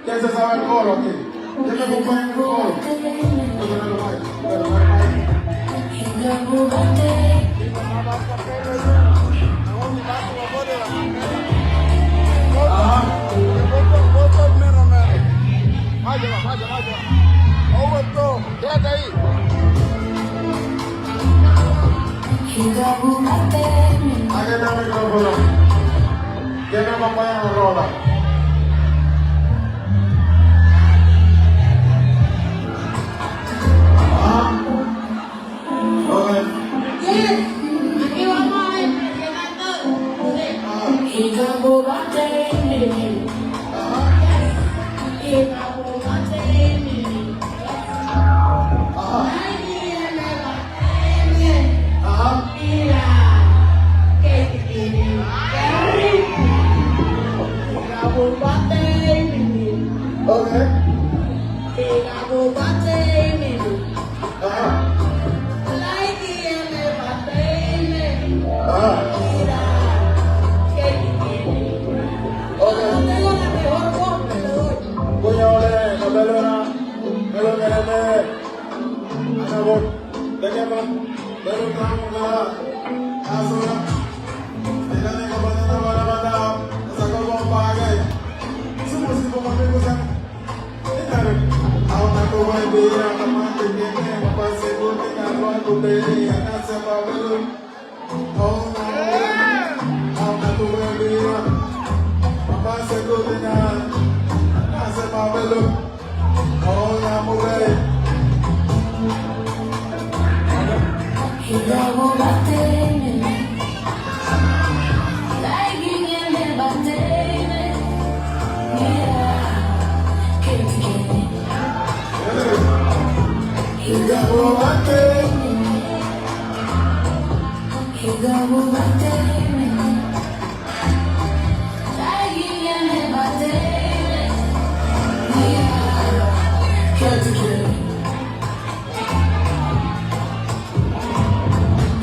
¿Quién se sabe el coro aquí? ¿Quién me acompaña en el coro? Quédate ahí. Aquí está el micrófono. ¿Quién me acompaña en la rola?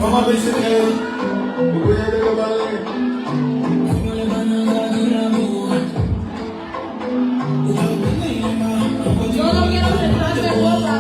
Vamos a ver si voy a regalarle. Yo no quiero sentarme de boca.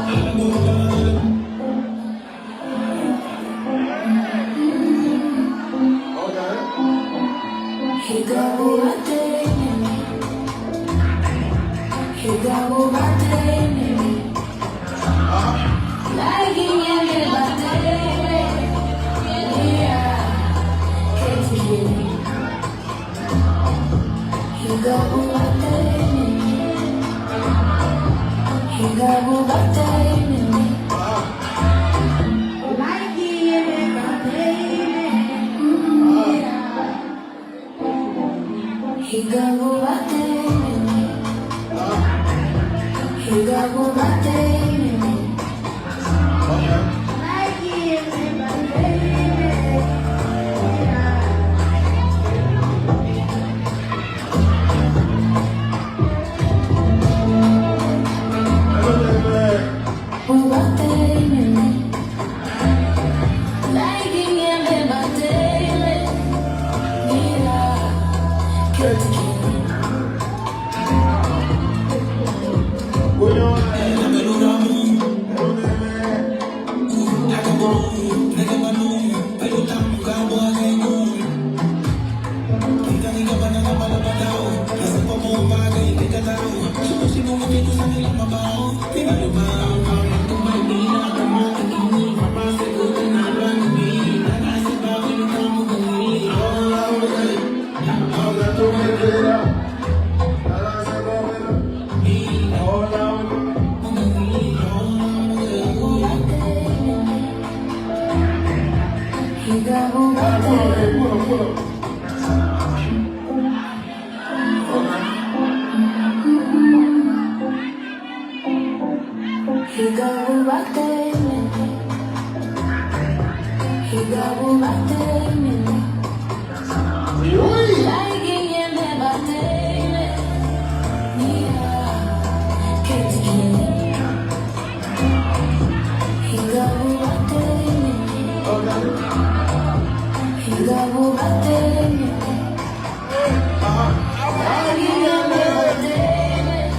Hola. pull up. Ikaw batemin, ikaw batemin, laging yan batemin, niya kailangan. Ikaw batemin, ikaw batemin, laging yan batemin, niya.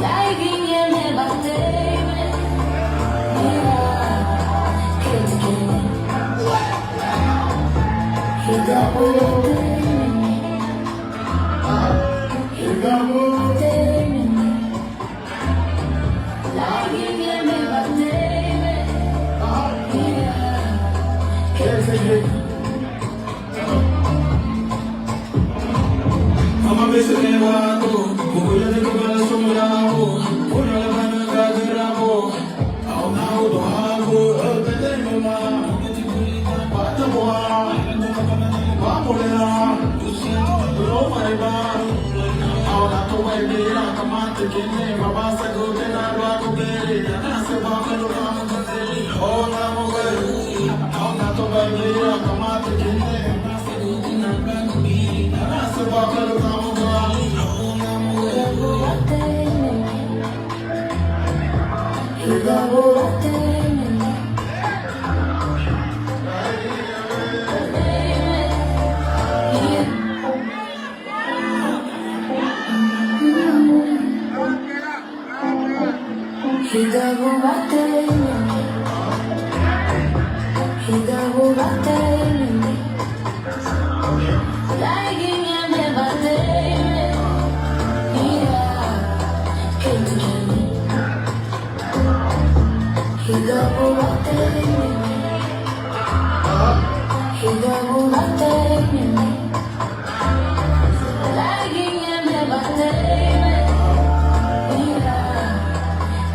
Laging yan batemin, niya kailangan. Ikaw batemin, ikaw batemin, laging yan batemin, niya kailangan. Mama beso ne wato, kukuya ne kubala sumula ako, una laban ng gagara mo, ako na udo ako, pwede mo ma, bata mo ha, mamuli na, tulo mariba, ako na tuway bila, kamante kine, mabasagutin na ako bili, nasa bakalo ka mo kasili, oo na mo kayo, ako na tuway bila, kamante kine, mabasagutin na ako bili, nasa bakalo ka mo Ikaw batemin, ikaw batemin, ikaw batemin, laging yan batemin, niya kailangan. Ikaw batemin, ikaw batemin, laging yan batemin, niya kailangan.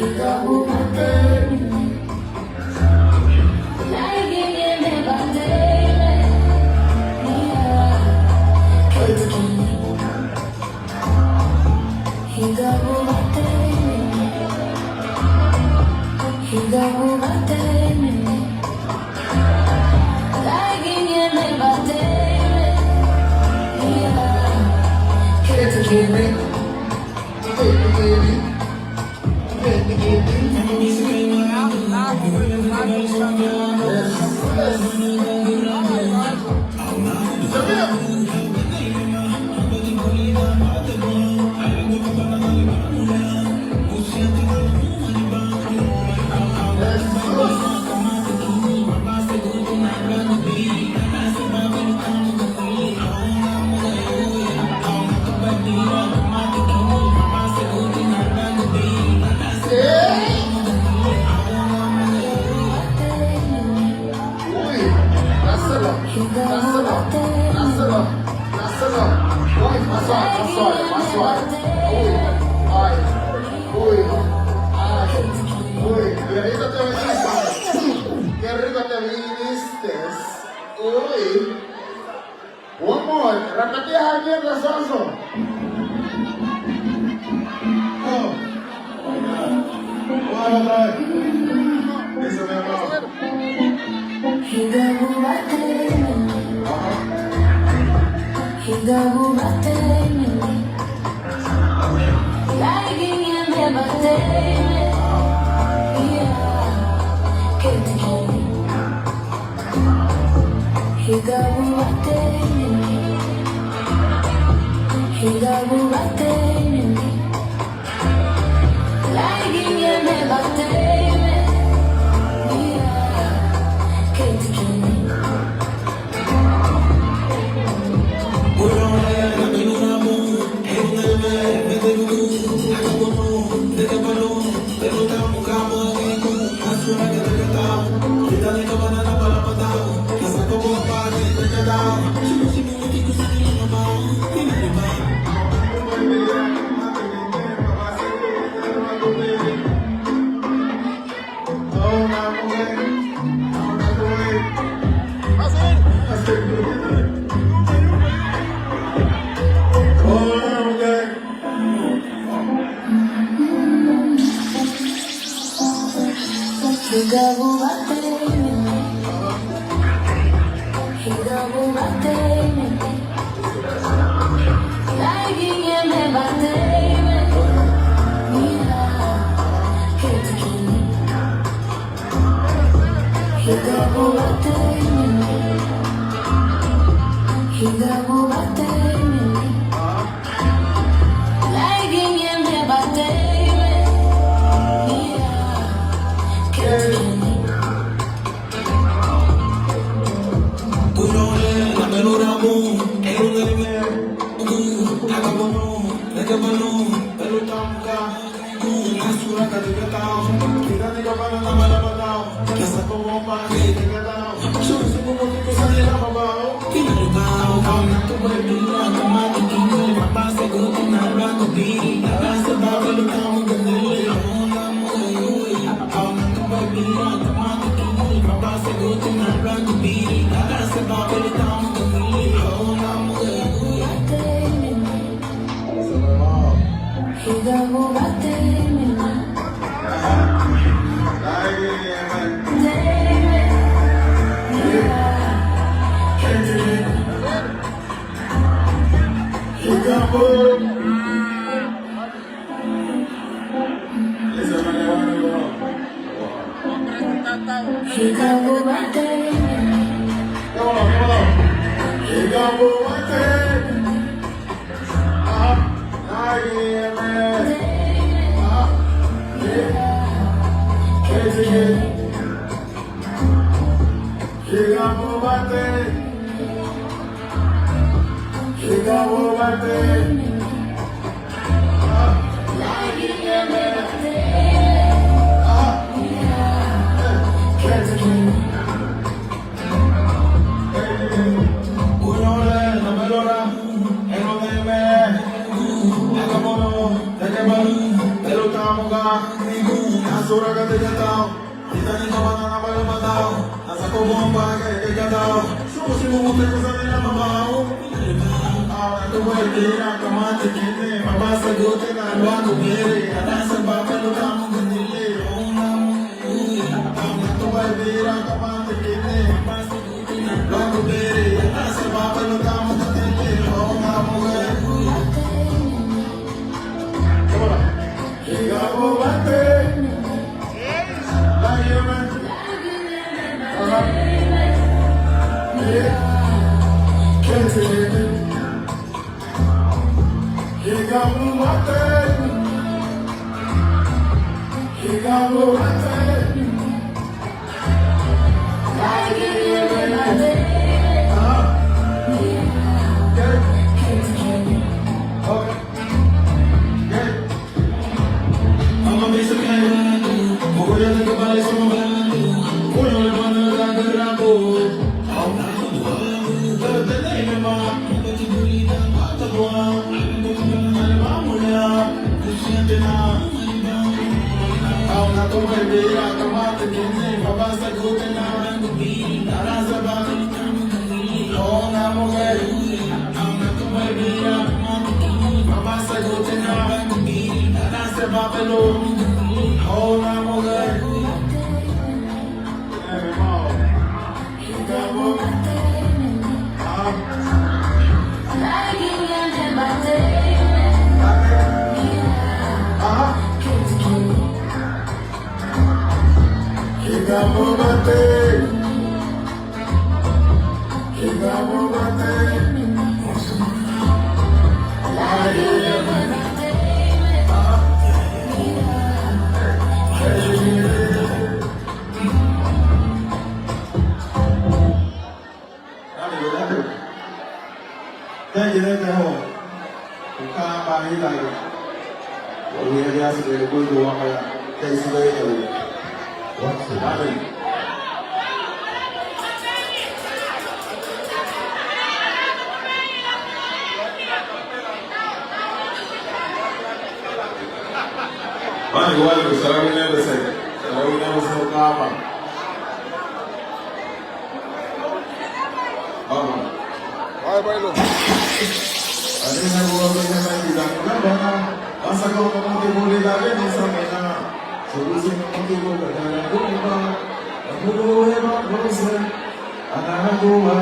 Ikaw batemin, laging yan batemin, niya kailangan. Ikaw batemin, ikaw batemin, laging yan batemin, niya kailangan. Let's go. rico te viniste. Qué rico te viniste. Uy. One more. Repetí Javier de Soso. Oh. Otra vez. Eso me amor. Higabu bateme, higabu bateme, lagging in the bateme, yeah, getting higabu bateme, higabu bateme, lagging in the bateme, yeah, getting higabu bateme, higabu bateme, lagging in the bateme, yeah, getting higabu bateme, higabu bateme, lagging in the bateme, yeah, getting higabu bateme, higabu bateme, lagging in the Au na tu me Thank you, thank you. Buka pagi lagi. Boleh dia sudah ikut dua kali. Saya sudah ikut. What's happening? Mana gua lagi selalu bersama apa? Apa? Bailo. Ada yang gua berjalan di dalam mana? Masa kau nanti boleh lagi di sana. Solusi nanti gua berjalan di mana? Aku boleh berusaha. Anak gua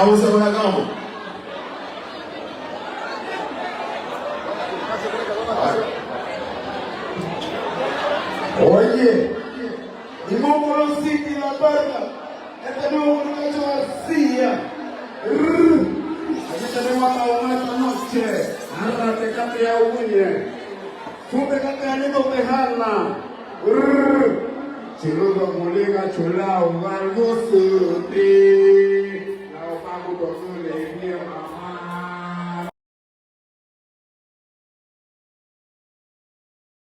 tahu sebelah kamu. Oye, y Mongolo City La Barca, este nuevo muchacho García. Aquí tenemos a una esta noche. Arrate cate a uñe. Sube cate a Nino Tejana. Chiludo Mulinga Chulao, Gargo Suti. Lao Pago Dosule, Mia Mama.